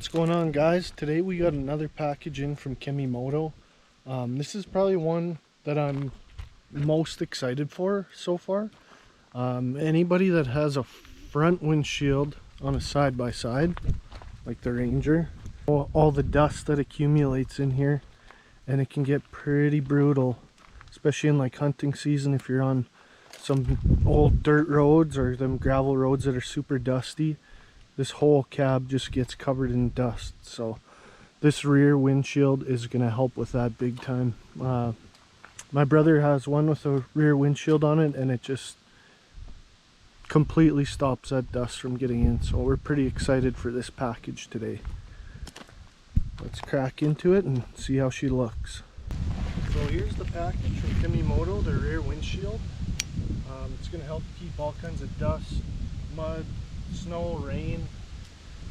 What's going on, guys? Today we got another package in from Kemimoto. This is probably one that I'm most excited for so far. Anybody that has a front windshield on a side-by-side, like the Ranger, all the dust that accumulates in here, and it can get pretty brutal, especially in like hunting season if you're on some old dirt roads or them gravel roads that are super dusty. This whole cab just gets covered in dust, so this rear windshield is going to help with that big time. My brother has one with a rear windshield on it, and it just completely stops that dust from getting in, so we're pretty excited for this package today. Let's crack into it and see how she looks. So here's the package from Kemimoto, the rear windshield. It's going to help keep all kinds of dust, mud, snow, rain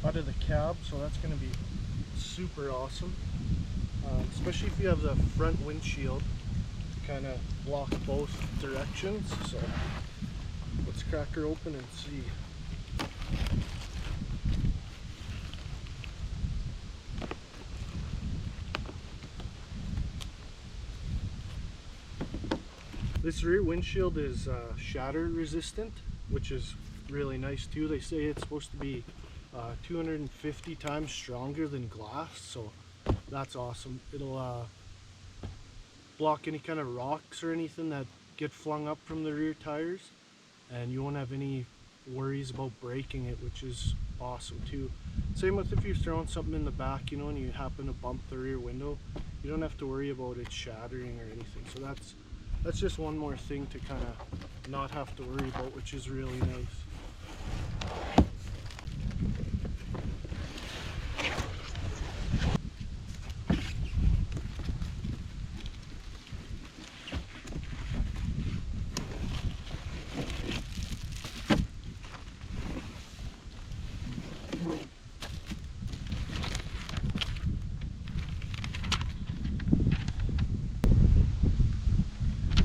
out of the cab, so that's going to be super awesome, especially if you have the front windshield to kind of block both directions. So let's crack her open and see. This rear windshield is shatter resistant, which is really nice too. They say it's supposed to be 250 times stronger than glass, so that's awesome. It'll block any kind of rocks or anything that get flung up from the rear tires, and you won't have any worries about breaking it, which is awesome too. Same with if you're throwing something in the back, you know, and you happen to bump the rear window, you don't have to worry about it shattering or anything. So that's just one more thing to kind of not have to worry about, which is really nice.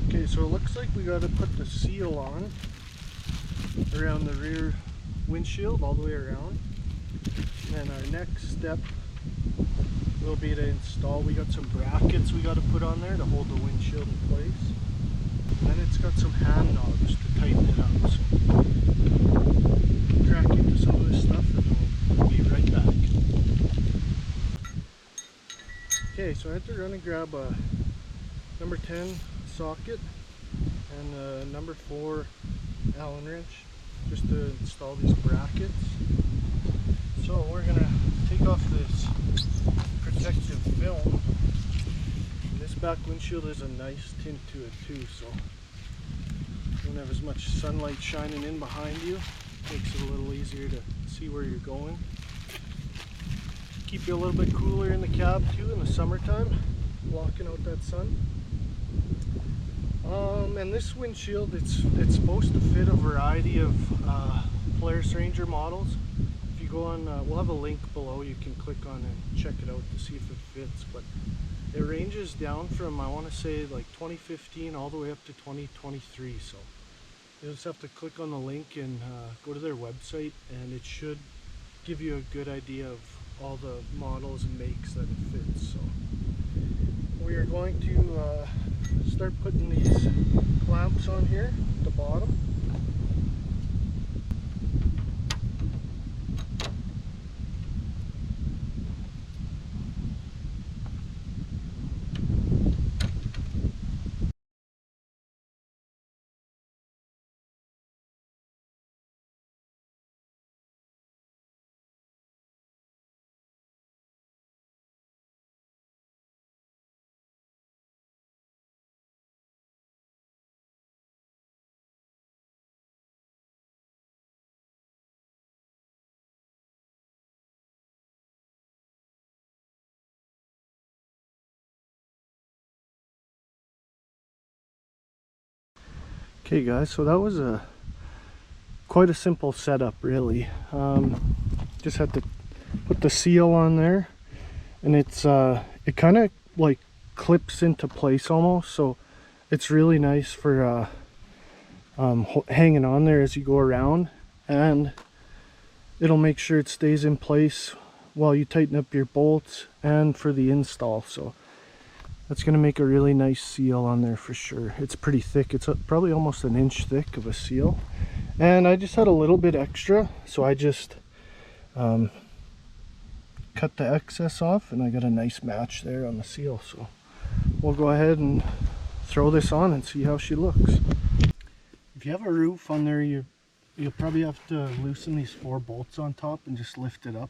Okay, so it looks like we got to put the seal on around the rear windshield all the way around, and then our next step will be to install. We got some brackets we got to put on there to hold the windshield in place, and then it's got some hand knobs to tighten it up. So crack into some of this stuff and we'll be right back. Okay, so I had to run and grab a number 10 socket and a number 4 Allen wrench just to install these brackets. So we're gonna take off this protective film. And this back windshield has a nice tint to it too, so you don't have as much sunlight shining in behind you. Makes it a little easier to see where you're going. Keep you a little bit cooler in the cab too in the summertime, blocking out that sun. And this windshield, it's supposed to fit a variety of Polaris Ranger models. If you go on, we'll have a link below you can click on and check it out to see if it fits, but it ranges down from, I want to say, like 2015 all the way up to 2023. So you just have to click on the link and go to their website, and it should give you a good idea of all the models and makes that it fits. So we are going to start putting these clamps on here at the bottom. Okay guys, so that was quite a simple setup really. Just had to put the seal on there, and it's it kind of like clips into place almost, so it's really nice for hanging on there as you go around, and it'll make sure it stays in place while you tighten up your bolts and for the install. So that's going to make a really nice seal on there for sure. It's pretty thick. It's probably almost an inch thick of a seal. And I just had a little bit extra, so I just cut the excess off, and I got a nice match there on the seal. So we'll go ahead and throw this on and see how she looks. If you have a roof on there, you'll probably have to loosen these 4 bolts on top and just lift it up,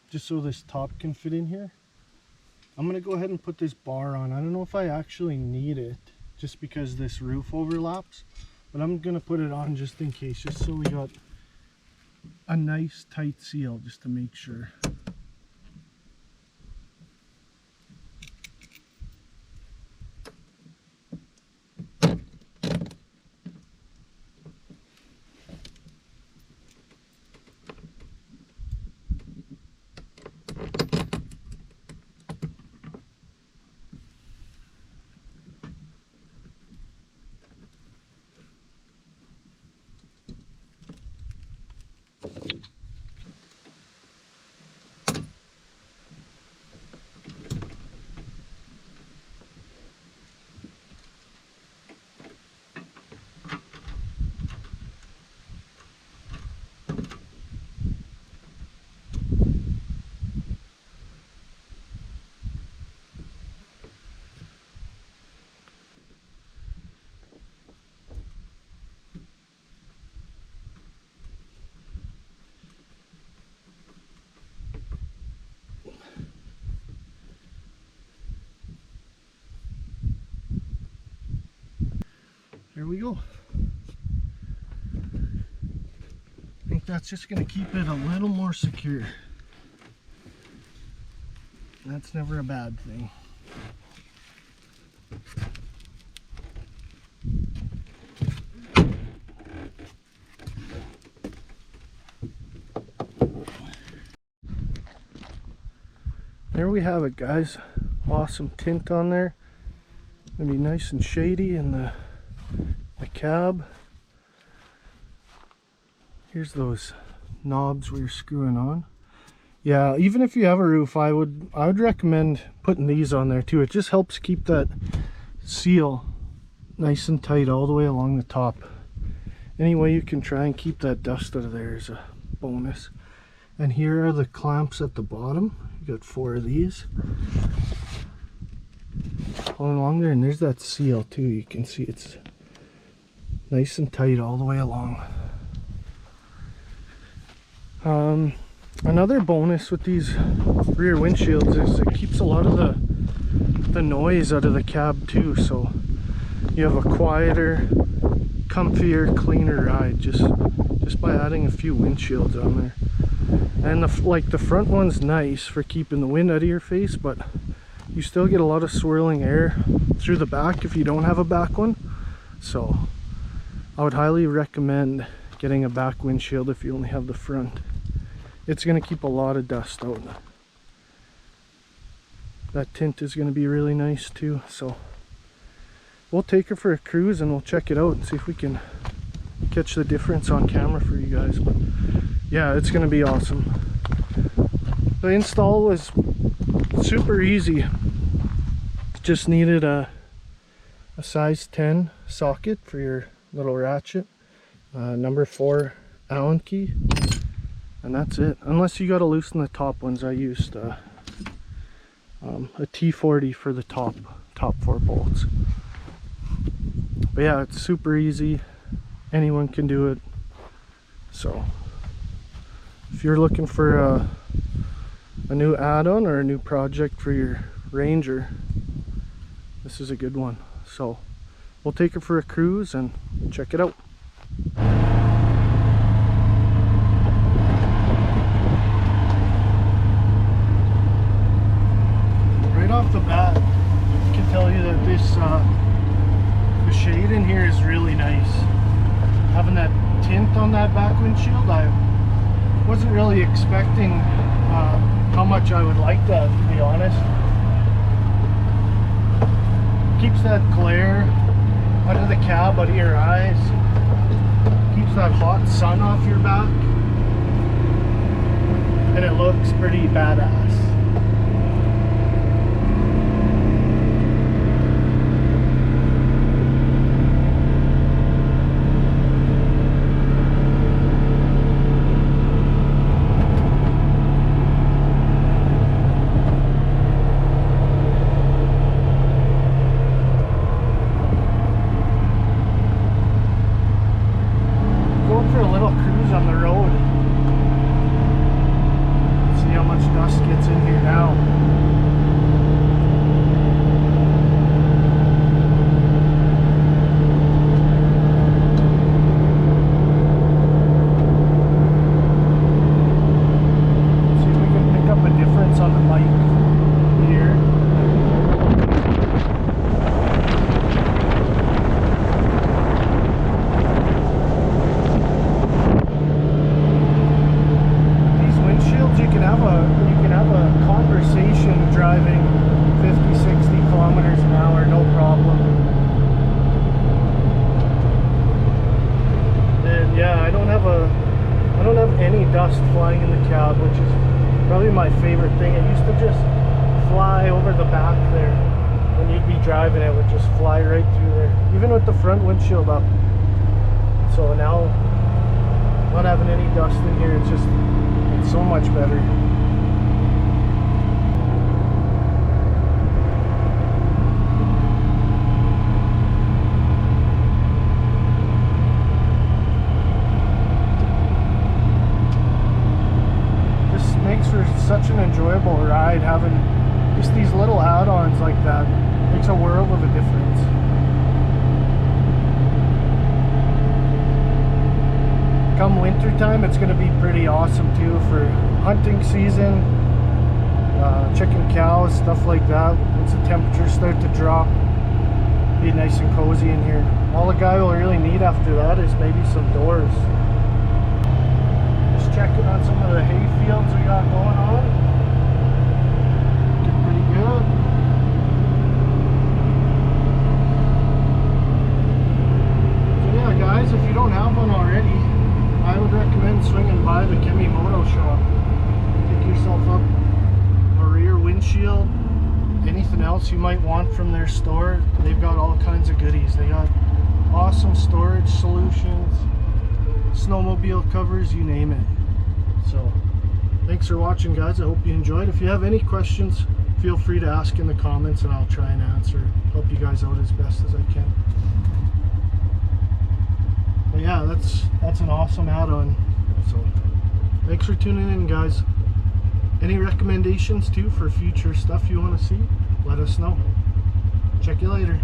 just so this top can fit in here. I'm gonna go ahead and put this bar on. I don't know if I actually need it just because this roof overlaps, but I'm gonna put it on just in case, just so we got a nice tight seal just to make sure. There we go. I think that's just going to keep it a little more secure. That's never a bad thing. There we have it, guys. Awesome tint on there. Gonna be nice and shady in the cab. Here's those knobs where you're screwing on. Yeah, even if you have a roof, I would recommend putting these on there too. It just helps keep that seal nice and tight all the way along the top. Any way you can try and keep that dust out of there is a bonus. And here are the clamps at the bottom. You got 4 of these all along there, and there's that seal too. You can see it's nice and tight all the way along. Another bonus with these rear windshields is it keeps a lot of the noise out of the cab too, so you have a quieter, comfier, cleaner ride just by adding a few windshields on there. And the front one's nice for keeping the wind out of your face, but you still get a lot of swirling air through the back if you don't have a back one. So I would highly recommend getting a back windshield if you only have the front. It's going to keep a lot of dust out. That tint is going to be really nice too. So we'll take her for a cruise and we'll check it out and see if we can catch the difference on camera for you guys. But yeah, it's going to be awesome. The install was super easy. Just needed a size 10 socket for your little ratchet, number 4 Allen key, and that's it. Unless you got to loosen the top ones, I used a T40 for the top 4 bolts. But yeah, it's super easy. Anyone can do it. So if you're looking for a new add-on or a new project for your Ranger, this is a good one. So we'll take her for a cruise and check it out. Right off the bat, I can tell you that the shade in here is really nice. Having that tint on that back windshield, I wasn't really expecting how much I would like that, to be honest. Keeps that glare out of the cab, out of your eyes. Keeps that hot sun off your back. and it looks pretty badass. Going for a little cruise on the road. See how much dust gets in here now. See if we can pick up a difference on the mic here. You can have a conversation driving 50-60 kilometers an hour, no problem. And yeah, I don't have any dust flying in the cab, which is probably my favorite thing. It used to just fly over the back there. When you'd be driving, it would just fly right through there, even with the front windshield up. So now, not having any dust in here, it's so much better. This makes for such an enjoyable ride, having just these little add-ons like that. Makes a world of a difference. Come winter time, it's going to be pretty awesome too for hunting season, chicken cows, stuff like that. Once the temperatures start to drop, be nice and cozy in here. All the guy will really need after that is maybe some doors. Just checking on some of the hay fields we got going on. Looking pretty good. So yeah guys, if you don't have one already, I would recommend swinging by the Kemimoto shop. Pick yourself up a rear windshield, anything else you might want from their store. They've got all kinds of goodies. They got awesome storage solutions, snowmobile covers, you name it. So, thanks for watching guys. I hope you enjoyed. If you have any questions, feel free to ask in the comments and I'll try and answer. Help you guys out as best as I can. But yeah, that's an awesome add-on. So thanks for tuning in guys. Any recommendations too for future stuff you want to see, let us know. Check you later.